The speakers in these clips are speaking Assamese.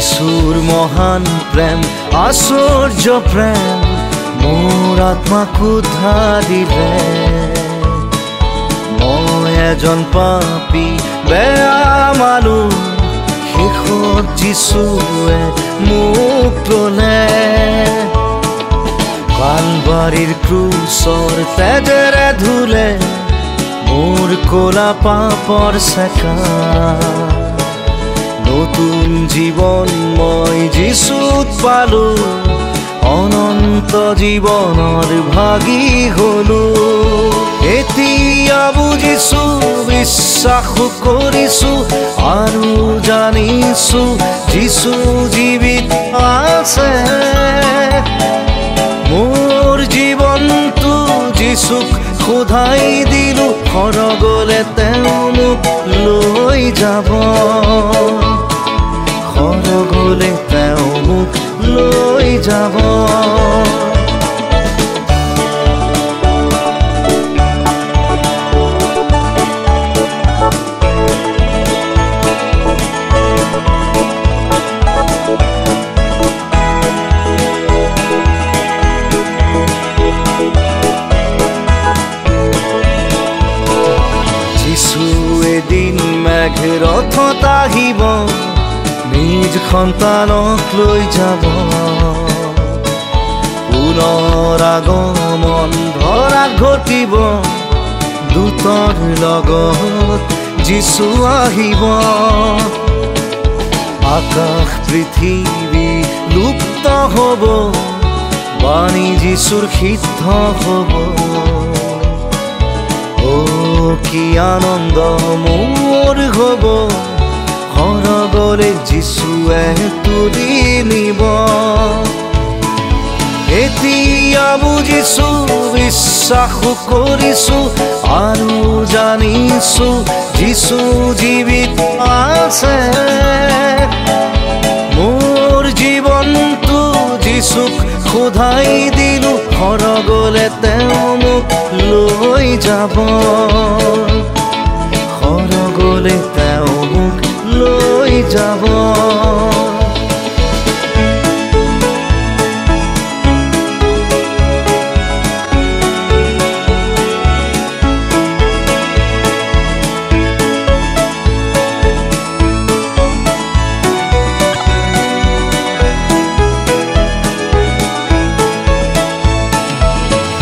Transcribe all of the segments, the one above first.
যিশুৰ মহান প্ৰেম আশ্চৰ্য প্ৰেম মোৰ আত্মাক উদ্ধাৰিলে মই এজন পাপী বেয়া মানুহ শেষত যিশুৱে মোক ল'লে কালবাৰীৰ ক্ৰুচৰ তেজেৰে ধুলে মোৰ ক'লা পাপৰ চেকা নতুন জীৱন মই যিশুত পালো অনন্ত জীৱনৰ ভাগী হলো এতিয়া বুজিছো বিশ্বাস কৰিছো আৰু জানিছো যিশু জীৱিত আছে মোৰ জীৱনটো যিশুক খোধাই দিলো সৰগলে তেওঁ মোক লৈ যাব সৰগলে তেওঁ মোক লৈ যাব এদিন মেঘৰথত আহিব নিজ সন্তানক লৈ যাব পুনৰ আগমন ধৰাত ঘটিব দূতৰ লগত যিশু আহিব আকাশ পৃথিৱী লুপ্ত হ'ব বাণী যিশুৰ সিদ্ধ হ'ব কি আনন্দ মোৰ হ'ব সৰগলে যিশুৱে তুলি নিব এতিয়া বুজিছো বিশ্বাস কৰিছো আৰু জানিছো যিশু জীৱিত আছে মোৰ জীৱনটো যিশুক খোধাই দিলো সৰগলে তেওঁ মোক লৈ যাব সৰগলে তেওঁ মোক লৈ যাব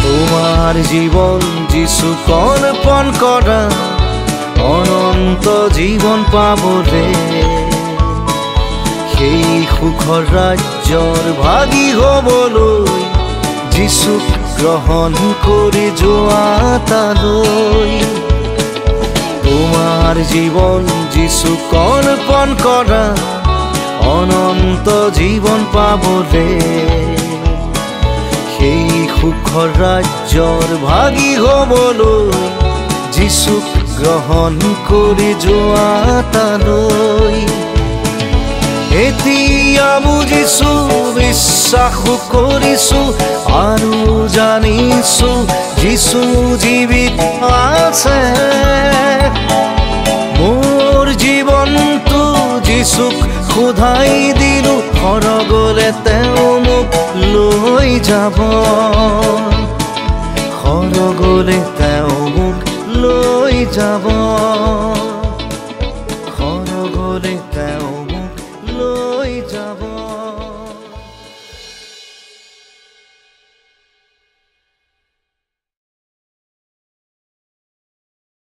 তোমাৰ জীৱন যিশুক অৰ্পণ কৰা অনন্ত জীৱন পাবলে সেই সুখৰ ৰাজ্যৰ ভাগী হ'বলৈ যিশুক গ্ৰহণ কৰি যোৱা তালৈ তোমাৰ জীৱন যিশুক অৰ্পণ কৰা অনন্ত জীৱন পাবলে সেই সুখৰ ৰাজ্যৰ ভাগী হ'বলৈ যিশুক গ্ৰহণ কৰি যোৱা তালৈ এতিয়া বুজিছো বিশ্বাস কৰিছো আৰু জানিছো যিশু জীৱিত আছে মোৰ জীৱনটো যিশুক খোধাই দিলো সৰগলে তেওঁ মোক লৈ যাব সৰগলে তেওঁ মোক লৈ যাব